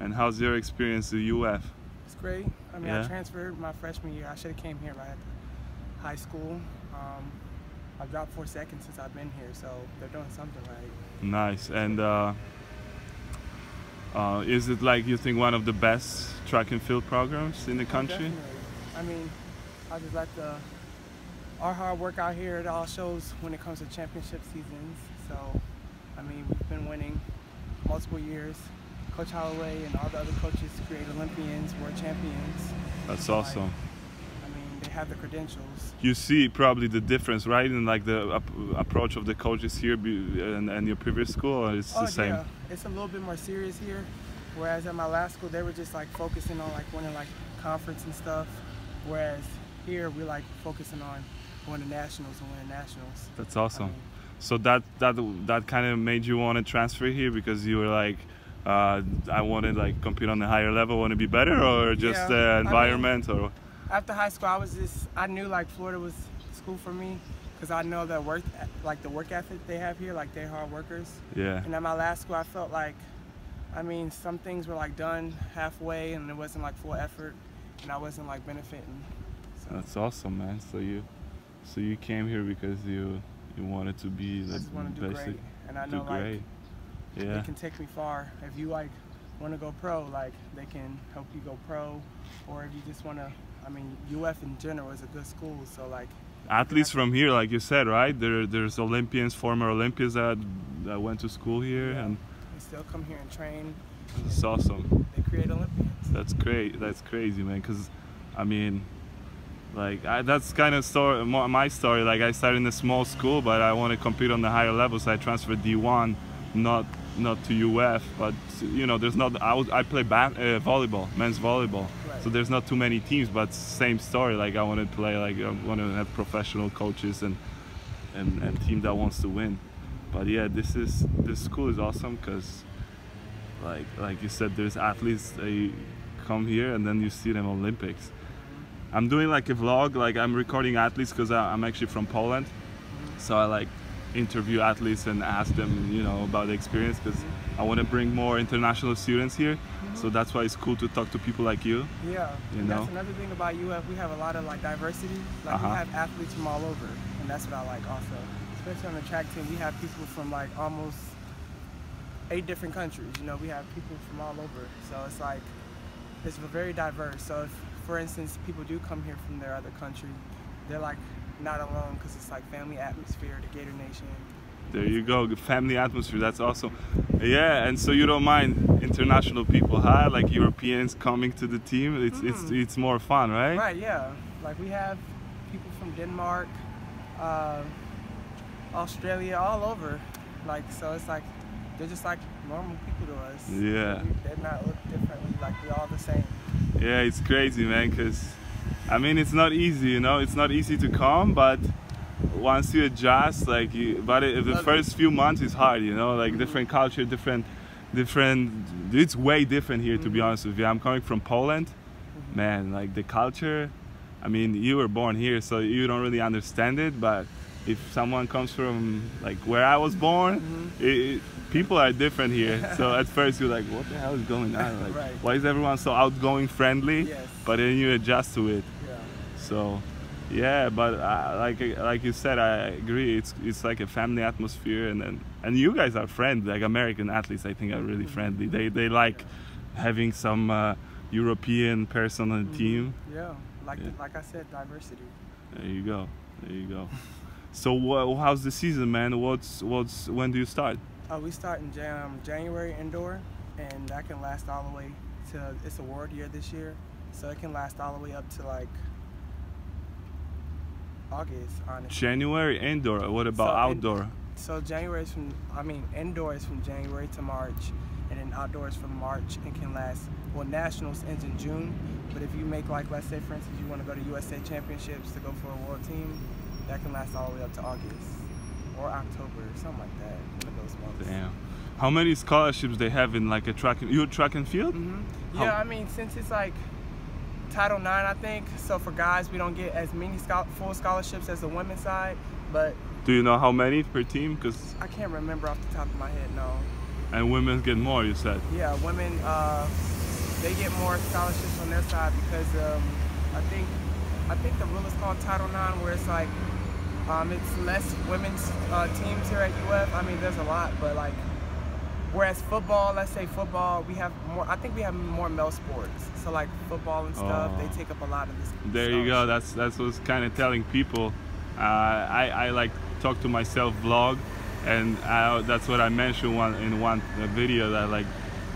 And how's your experience at UF? It's great. I mean, Yeah. I transferred my freshman year. I should have came here right at high school. I've dropped 4 seconds since I've been here, so they're doing something right. Nice. And is it like you think one of the best track and field programs in the country? Definitely. I mean, I just like our hard work out here. It all shows when it comes to championship seasons. So, I mean, we've been winning multiple years. Coach Holloway and all the other coaches create Olympians, world champions. That's awesome. I mean, they have the credentials. You see probably the difference, right, in like the approach of the coaches here and your previous school, or it's the same? Yeah, it's a little bit more serious here. Whereas at my last school, they were just like focusing on like winning like conference and stuff. Whereas here, we're like focusing on going to nationals and winning nationals. That's awesome. I mean, so that kind of made you want to transfer here because you were like, I want to like compete on the higher level, want to be better, or just the environment, or? After high school, I knew like Florida was school for me because I know the work ethic they have here, like they're hard workers. Yeah. And at my last school, I felt like, I mean, some things were like done halfway and it wasn't like full effort, and I wasn't like benefiting. So. That's awesome, man. So you came here because you wanted to be the I just want to do great, and I know like they can take me far. If you like want to go pro, like they can help you go pro, or if you just want to. I mean, UF in general is a good school, so like. Athletes from here, like you said, right? There's Olympians, former Olympians that went to school here, and they still come here and train. It's awesome. They create Olympians. That's great. That's crazy, man. Cause I mean, like that's kind of my story. Like I started in a small school, but I want to compete on the higher level, so I transferred D1, not to UF, but you know, there's not. I play volleyball, men's volleyball. Right. So there's not too many teams, but same story. Like I want to play, like I want to have professional coaches and team that wants to win. But yeah, this school is awesome because, like you said, there's athletes. They come here and then you see them Olympics. I'm doing like a vlog. Like I'm recording athletes because I'm actually from Poland, so I like interview athletes and ask them, you know, about the experience because I want to bring more international students here. So that's why it's cool to talk to people like you. Yeah, you know? That's another thing about UF. We have a lot of like diversity. Like we have athletes from all over, and that's what I like also. Especially on the track team, we have people from like almost 8 different countries. You know, we have people from all over. So it's like it's very diverse. So if, for instance, people do come here from their other country, they're like not alone because it's like family atmosphere, the Gator Nation. There you go, family atmosphere, that's awesome. Yeah, and so you don't mind international people, huh? Like Europeans coming to the team, it's more fun, right? Right, yeah. Like we have people from Denmark, Australia, all over. Like, so it's like, they're just like normal people to us. Yeah. They're not look differently, like we're all the same. Yeah, it's crazy, man, because I mean, it's not easy, you know, it's not easy to come, but once you adjust, like, the first few months is hard, you know, like different culture, different, it's way different here, to be honest with you. I'm coming from Poland, man, like the culture, I mean, you were born here, so you don't really understand it, but if someone comes from, like, where I was born, people are different here. So at first you're like, what the hell is going on? Like, why is everyone so outgoing, friendly? Yes. But then you adjust to it. Yeah. So, yeah, but like you said, I agree. It's like a family atmosphere, and you guys are friendly. Like American athletes, I think are really friendly. They like having some European person on the team. Yeah, like I said, diversity. There you go. There you go. So how's the season, man? When do you start? We start in January indoor, and that can last all the way to, it's award year this year, so it can last all the way up to like August, honestly. January indoor. What about outdoor? So January is indoor is from January to March, and then outdoors from March, and can last, well, nationals ends in June, but if you make, like, let's say for instance you want to go to USA Championships to go for a world team, that can last all the way up to August or October, something like that, one of those months. Damn. How many scholarships they have in like a track and field? Yeah, I mean, since it's like Title IX, I think, so for guys we don't get as many full scholarships as the women's side, but... Do you know how many per team? Because I can't remember off the top of my head, no. And women get more, you said? Yeah, women, they get more scholarships on their side because I think the rule is called Title IX, where it's like it's less women's teams here at UF. I mean, there's a lot, but like, whereas football, let's say football, we have more. I think we have more male sports. So like football and stuff, they take up a lot of this. There you go. That's what I was kind of telling people. I like talk to myself vlog, and that's what I mentioned in one video, that like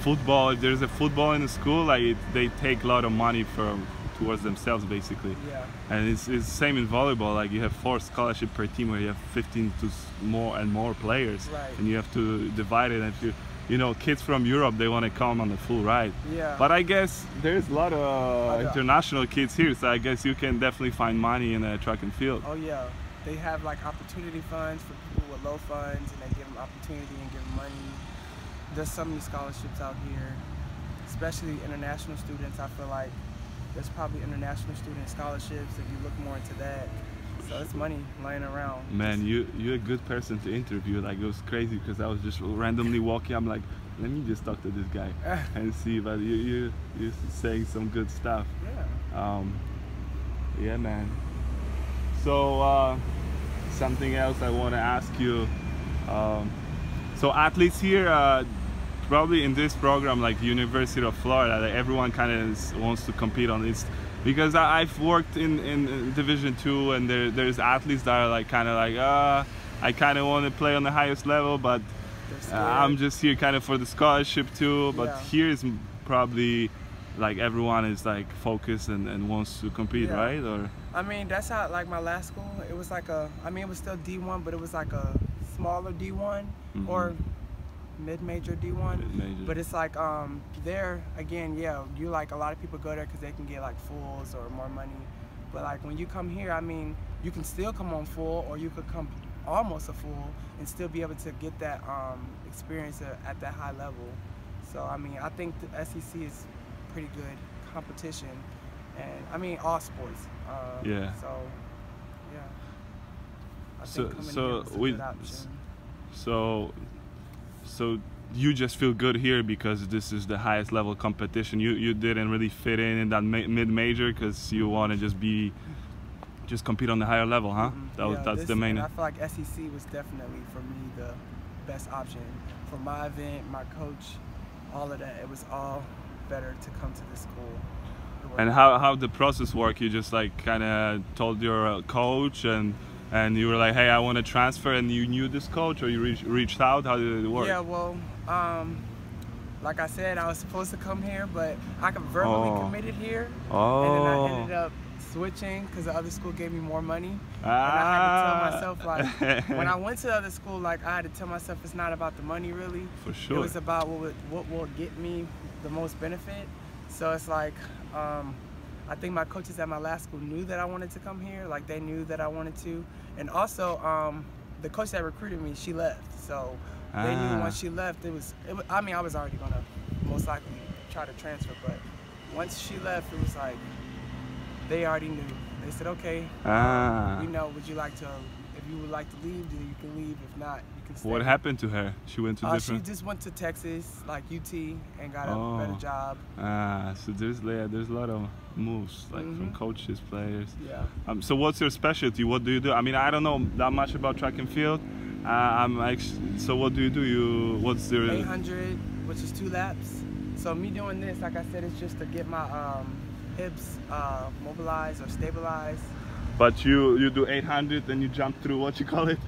football. If there's a football in the school, like they take a lot of money towards themselves basically. Yeah. And it's the same in volleyball. Like you have 4 scholarships per team, where you have 15 to more players, right. And you have to divide it. And if you know, kids from Europe, they want to come on the full ride. Yeah. But I guess there's a lot of international kids here, so I guess you can definitely find money in track and field. Oh yeah, they have like opportunity funds for people with low funds, and they give them opportunity and give them money. There's so many scholarships out here, especially international students. I feel like there's probably international student scholarships if you look more into that. So it's money lying around. Man, you're a good person to interview. Like, it was crazy because I was just randomly walking. I'm like, let me just talk to this guy and see. But you're saying some good stuff. Yeah. Yeah, man. So something else I want to ask you. So athletes here, probably in this program, like University of Florida, like everyone kind of wants to compete on this. Because I've worked in Division II, and there's athletes that are like kind of like, I kind of want to play on the highest level, but I'm just here kind of for the scholarship too. But here is probably like everyone is like focused and wants to compete, right? Or I mean, that's how like my last school. It was like I mean, it was still D1, but it was like a smaller D1 or mid-major D1, but it's like there again, you like a lot of people go there because they can get like fulls or more money, but like when you come here, I mean, you can still come on full, or you could come almost a full and still be able to get that experience at that high level. So I mean, I think the SEC is pretty good competition, and I mean all sports. So yeah, I think coming here was a good option. So you just feel good here because this is the highest level competition. You didn't really fit in that mid-major because you want to just compete on the higher level, huh? That's the main. I feel like SEC was definitely for me the best option for my event, my coach, all of that. It was all better to come to this school. And how the process work? You just like kind of told your coach and you were like, hey, I want to transfer, and you knew this coach, or you reached out? How did it work? Yeah, well, like I said, I was supposed to come here, but I verbally committed here, and then I ended up switching because the other school gave me more money, and I had to tell myself, like, when I went to the other school, like, I had to tell myself it's not about the money, really. For sure. It was about what will get me the most benefit. So it's like, I think my coaches at my last school knew that I wanted to come here. Like, they knew that I wanted to. And also, the coach that recruited me, she left. So they knew once she left, I mean, I was already gonna most likely try to transfer, but once she left, it was like, they already knew. They said, okay, we know, would you like to, if you would like to leave, then you can leave. If not, you can stay. What happened to her? She went to different... She just went to Texas, like UT, and got a better job. So there's a lot of moves, like from coaches, players. Yeah. So what's your specialty? What do you do? I mean, I don't know that much about track and field. So what do you do? What's your... 800, which is 2 laps. So me doing this, like I said, it's just to get my hips mobilized or stabilized. But you do 800, then you jump through, what you call it?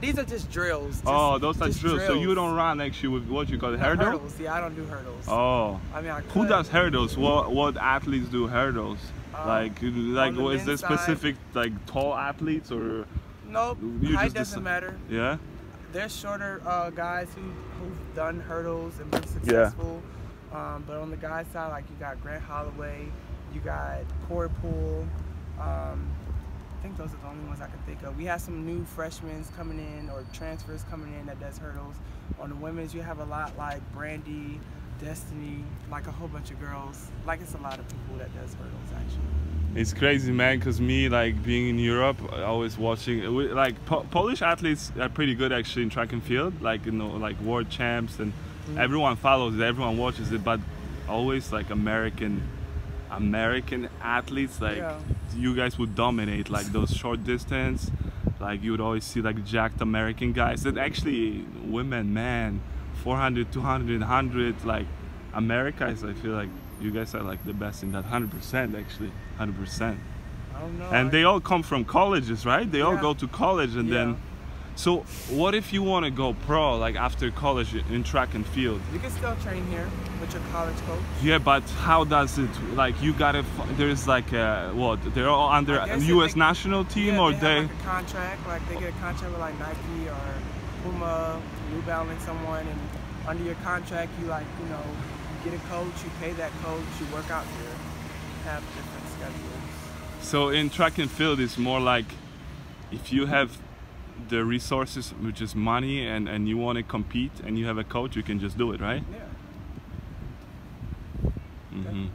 These are just drills. Those are drills. So you don't run actually with what you call it, hurdles? Yeah, I don't do hurdles. Oh. I mean, I could. Who does hurdles? What athletes do hurdles? Is there specific like tall athletes or? Nope. Height doesn't matter. Yeah. There's shorter guys who've done hurdles and been successful. But on the guys side, like you got Grant Holloway, you got Corey Poole. I think those are the only ones I can think of. We have some new freshmen coming in or transfers coming in that does hurdles. On the women's, you have a lot like Brandy, Destiny, like a whole bunch of girls. Like, it's a lot of people that does hurdles actually. It's crazy, man, because me, like, being in Europe, always watching, like, Polish athletes are pretty good actually in track and field, like, you know, like world champs, and everyone follows it, everyone watches it, but always like American athletes, like you guys would dominate like those short distance, like you would always see like jacked American guys. That actually women, man, 400, 200, 100, like America is, I feel like you guys are like the best in that. 100% actually, 100%. I don't know. And they all come from colleges, right? They all go to college, and then so what if you want to go pro, like after college in track and field? You can still train here with your college coach. Yeah, but how does it, like you gotta, there's like a, what, they're all under a US national team, or they have like a contract, like they get a contract with like Nike or Puma, New Balance, someone, and under your contract you like, you know, you get a coach, you pay that coach, you work out here, have different schedules. So in track and field it's more like if you have the resources, which is money, and you want to compete and you have a coach, you can just do it, right? Yeah.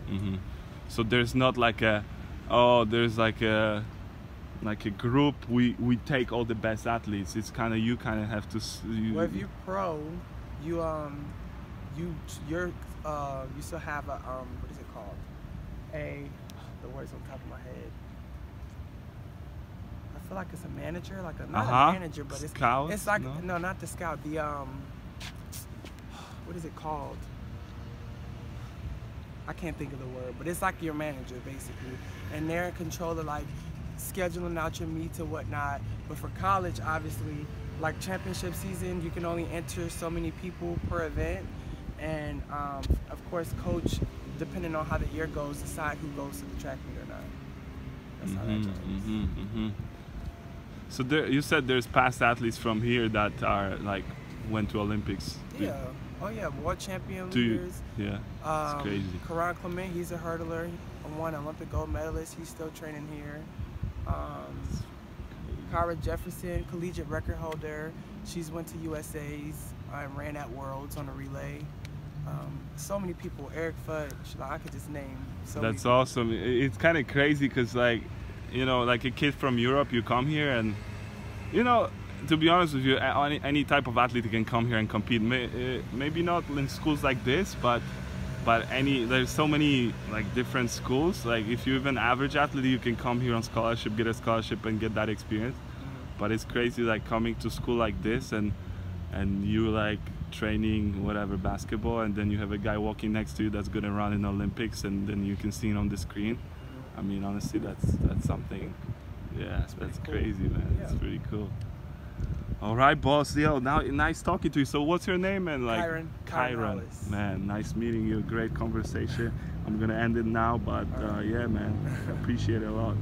So there's not like a, there's like a group, we take all the best athletes. It's kind of, you kind of have to well, if you pro, you still have a what is it called, the word's on top of my head. I feel like it's a manager, like a, not a manager, but it's scout. It's like no, not the scout. The what is it called? I can't think of the word, but it's like your manager basically, and they're in control of like scheduling out your meets and whatnot. But for college, obviously, like championship season, you can only enter so many people per event, and of course, coach, depending on how the year goes, decide who goes to the track meet or not. That's how that goes. So there, you said there's past athletes from here that are like went to Olympics. Yeah. Oh yeah, world champion leaders. Yeah. It's crazy. Karan Clement, he's a hurdler, won Olympic gold medalist. He's still training here. Cara Jefferson, collegiate record holder. She's went to USA's and ran at Worlds on a relay. So many people. Eric Fudge, like, I could just name. That's awesome. It's kind of crazy because, like, you know, like a kid from Europe, you come here and, you know, to be honest with you, any type of athlete can come here and compete. Maybe not in schools like this, but there's so many like different schools. Like if you're an average athlete, you can come here on scholarship, get a scholarship, and get that experience. But it's crazy, like coming to school like this and you like training whatever basketball, and then you have a guy walking next to you that's gonna run in the Olympics, and then you can see it on the screen. I mean, honestly, that's something. Yeah, that's crazy, man. It's pretty cool. All right, boss. Yo, now nice talking to you. So, what's your name? And like, Kyron. Man, nice meeting you. Great conversation. I'm gonna end it now, but yeah, man, appreciate it a lot.